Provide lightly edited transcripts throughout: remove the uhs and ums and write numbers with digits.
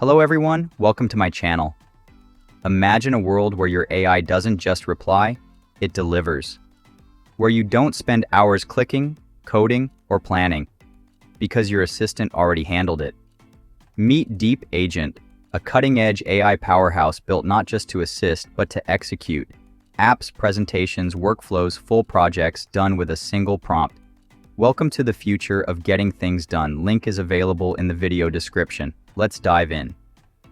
Hello everyone, welcome to my channel. Imagine a world where your AI doesn't just reply, it delivers. Where you don't spend hours clicking, coding, or planning, because your assistant already handled it. Meet DeepAgent, a cutting-edge AI powerhouse built not just to assist, but to execute. Apps, presentations, workflows, full projects done with a single prompt. Welcome to the future of getting things done. Link is available in the video description. Let's dive in.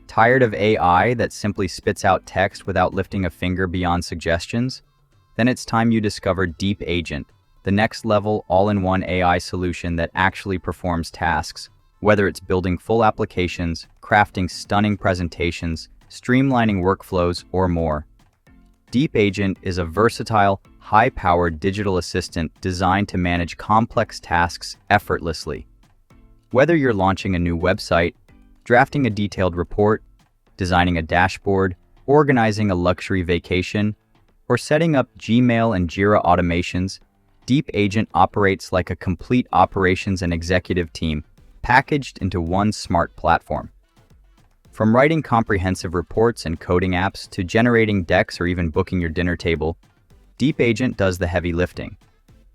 Tired of AI that simply spits out text without lifting a finger beyond suggestions? Then it's time you discover DeepAgent, the next level all-in-one AI solution that actually performs tasks. Whether it's building full applications, crafting stunning presentations, streamlining workflows, or more. DeepAgent is a versatile, high-powered digital assistant designed to manage complex tasks effortlessly. Whether you're launching a new website, drafting a detailed report, designing a dashboard, organizing a luxury vacation, or setting up Gmail and Jira automations, DeepAgent operates like a complete operations and executive team, packaged into one smart platform. From writing comprehensive reports and coding apps to generating decks or even booking your dinner table, DeepAgent does the heavy lifting,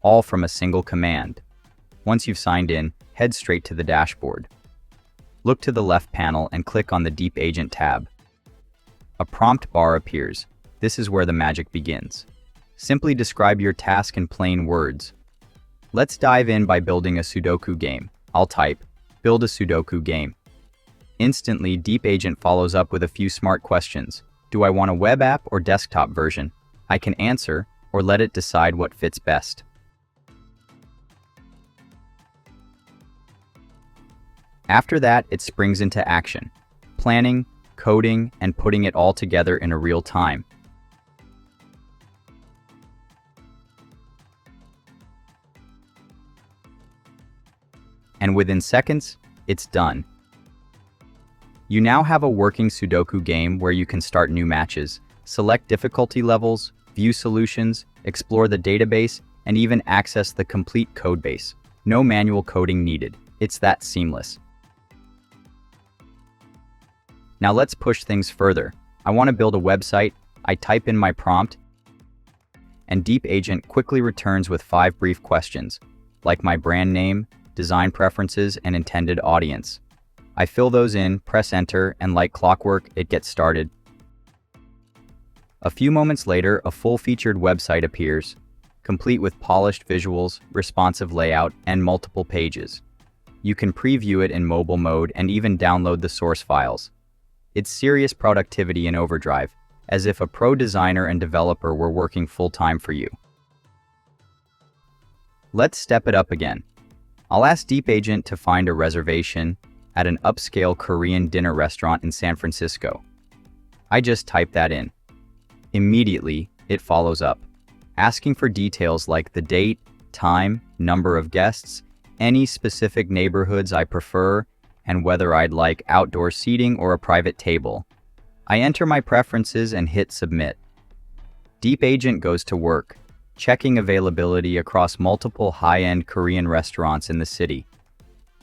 all from a single command. Once you've signed in, head straight to the dashboard. Look to the left panel and click on the DeepAgent tab. A prompt bar appears. This is where the magic begins. Simply describe your task in plain words. Let's dive in by building a Sudoku game. I'll type, "Build a Sudoku game." Instantly, DeepAgent follows up with a few smart questions. Do I want a web app or desktop version? I can answer, or let it decide what fits best. After that, it springs into action, planning, coding, and putting it all together in a real time. And within seconds, it's done. You now have a working Sudoku game where you can start new matches, select difficulty levels, view solutions, explore the database, and even access the complete codebase. No manual coding needed. It's that seamless. Now let's push things further. I want to build a website. I type in my prompt, and DeepAgent quickly returns with 5 brief questions, like my brand name, design preferences, and intended audience. I fill those in, press enter, and like clockwork, it gets started. A few moments later, a full-featured website appears, complete with polished visuals, responsive layout, and multiple pages. You can preview it in mobile mode and even download the source files. It's serious productivity in overdrive, as if a pro designer and developer were working full-time for you. Let's step it up again. I'll ask DeepAgent to find a reservation at an upscale Korean dinner restaurant in San Francisco. I just type that in. Immediately, it follows up, asking for details like the date, time, number of guests, any specific neighborhoods I prefer, and whether I'd like outdoor seating or a private table. I enter my preferences and hit submit. DeepAgent goes to work, checking availability across multiple high-end Korean restaurants in the city.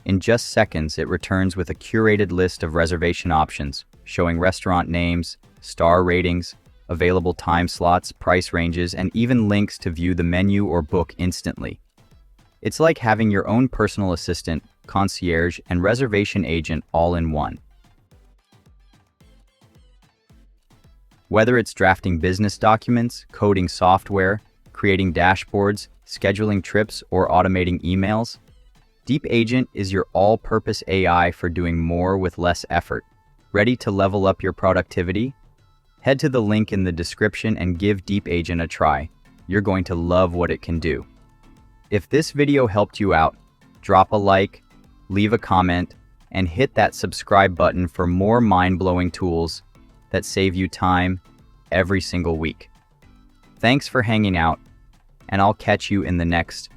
In just seconds, it returns with a curated list of reservation options, showing restaurant names, star ratings, available time slots, price ranges, and even links to view the menu or book instantly. It's like having your own personal assistant, concierge, and reservation agent all in one. Whether it's drafting business documents, coding software, creating dashboards, scheduling trips, or automating emails, DeepAgent is your all-purpose AI for doing more with less effort. Ready to level up your productivity? Head to the link in the description and give DeepAgent a try. You're going to love what it can do. If this video helped you out, drop a like, leave a comment, and hit that subscribe button for more mind-blowing tools that save you time every single week. Thanks for hanging out, and I'll catch you in the next